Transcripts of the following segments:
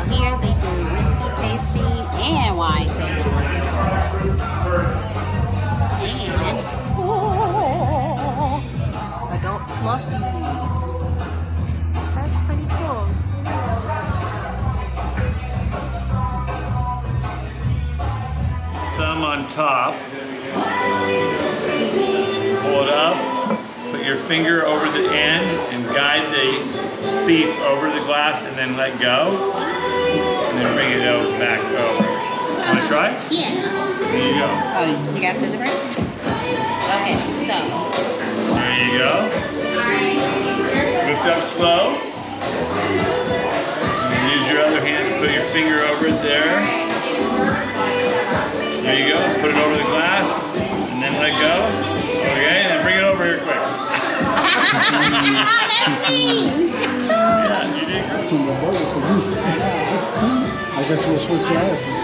here they do whiskey tasting and wine tasting. And adult slushies. That's pretty cool. Thumb on top. Pull it up. Put your finger over the end and guide the thief over the glass and then let go. And then bring it back over. Want to try? Yeah. There you go. Oh, you got this right? Okay, so. There you go. Lift up slow. And use your other hand to put your finger over it there. There you go. Put it over the glass and then let go. Okay, and then bring it over here quick. That's me. Yeah, you did. From the bowl for you. I guess we'll switch glasses.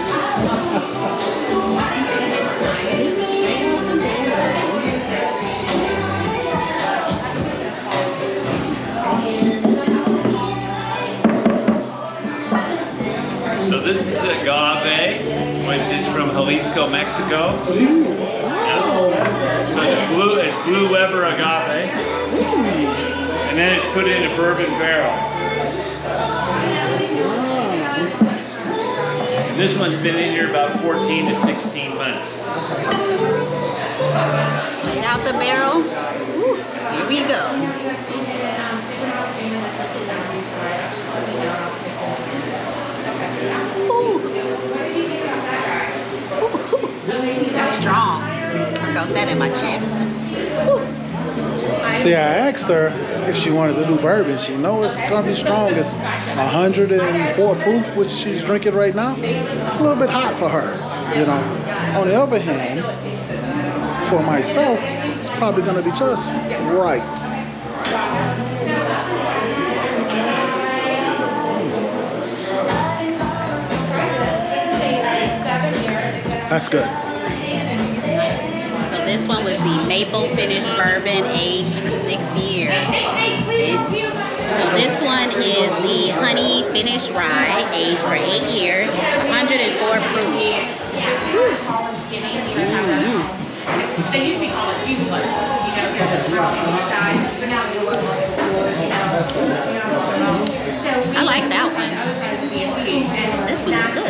So this is agave, which is from Jalisco, Mexico. Yeah. So it's Blue Weber agave. And then it's put in a bourbon barrel. And this one's been in here about 14 to 16 months. Straight out the barrel. Woo, here we go. Ooh. That's strong. I felt that in my chest. Ooh. See, I asked her if she wanted to do bourbon. She knows it's gonna be strong. It's 104 proof, which she's drinking right now. It's a little bit hot for her, you know. On the other hand, for myself, it's probably gonna be just right. That's good. So this one was the maple finished bourbon aged for 6 years. So this one is the honey finished rye aged for 8 years, 104 proof. They used to be called a juice button, you know, because it's raw on the side, but now they look more, I like that one. This one is good.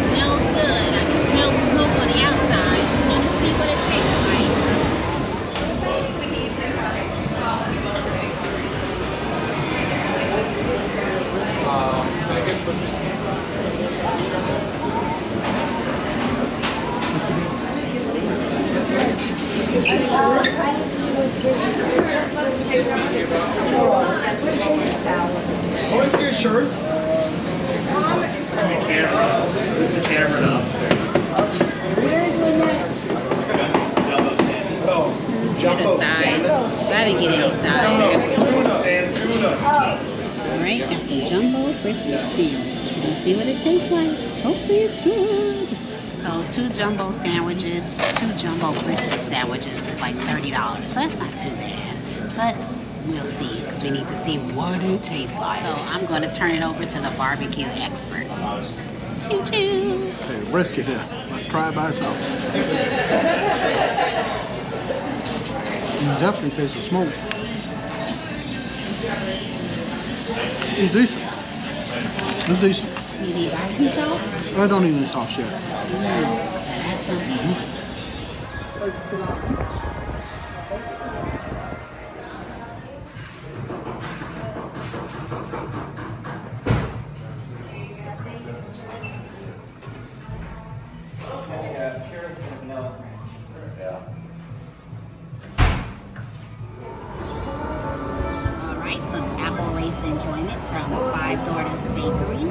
Smells good. I can smell the smoke on the outside. So we're going to see what it tastes like. What is your shirts? This is Cameron upstairs. Get a size. I didn't get any size. Alright, got the jumbo brisket sandwich. Let's see what it tastes like. Hopefully it's good. So 2 jumbo sandwiches, 2 jumbo brisket sandwiches was like $30. So that's not too bad. But we'll see, because we need to see what it tastes like. So I'm going to turn it over to the barbecue expert. Choo choo. Okay, brisket here. Let's try it by itself. You definitely taste the smoke. It's decent. It's decent. You need barbecue sauce? I don't need any sauce yet. That's something. Alright, some apple race enjoyment from Five Daughters Bakery.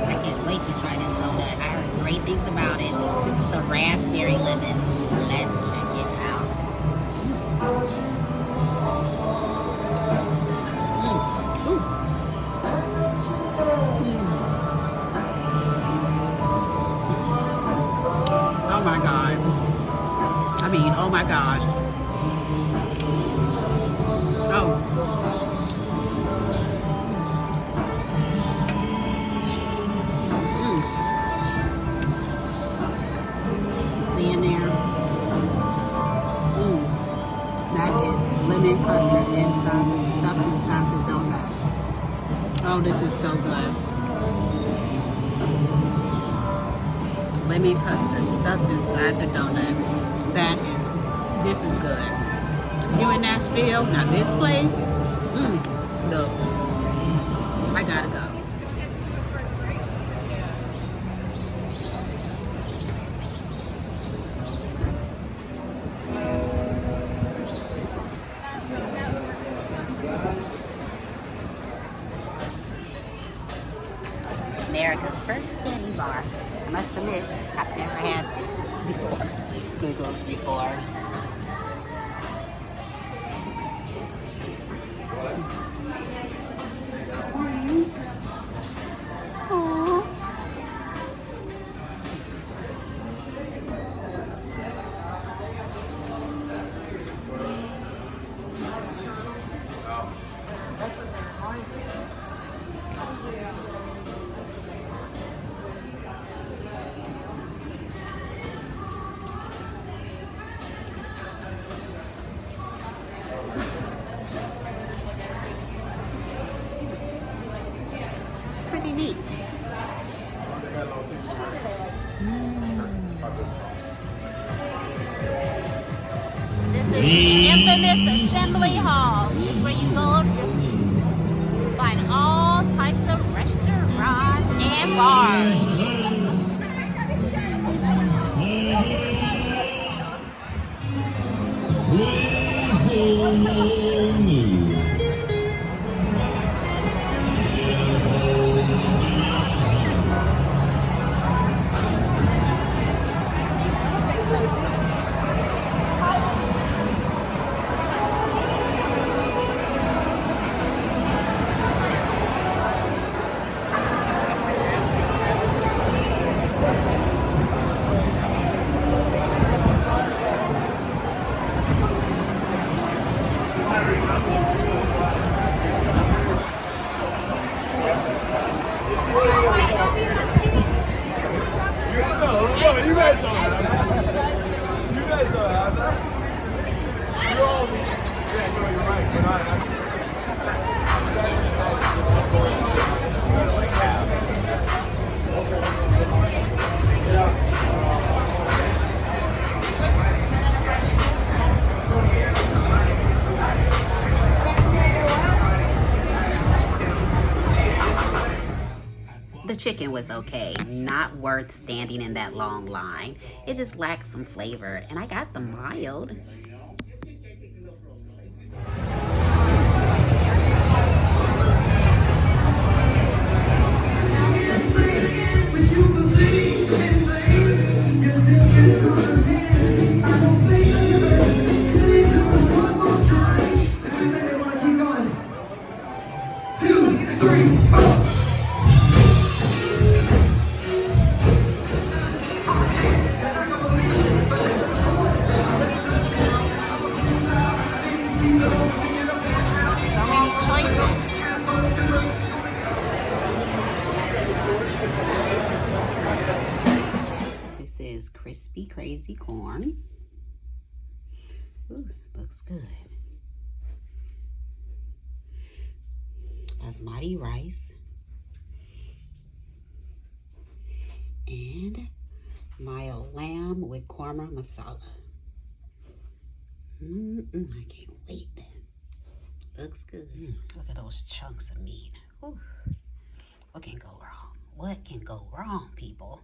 I can't wait to try this donut. I heard great things about it. This is the raspberry lemon. Let's check it out. Ooh. Oh my God. I I mean, oh my gosh. Oh. You see in there? That is lemon custard stuffed inside the donut. Oh, this is so good. Lemon custard stuffed inside the donut. This is good. You in Nashville? Now this place, look, I gotta go. America's first candy bar. I must admit, I've never had this before. Googles before. Pretty neat. This is the infamous assembly hall. This is where you go to just find all types of restaurants and bars. The chicken was okay, not worth standing in that long line. It just lacked some flavor, and I got the mild. This is crispy, crazy corn. Ooh, looks good. Basmati rice. And mild lamb with korma masala. I can't wait. Looks good. Look at those chunks of meat. Ooh. What can go wrong? What can go wrong, people?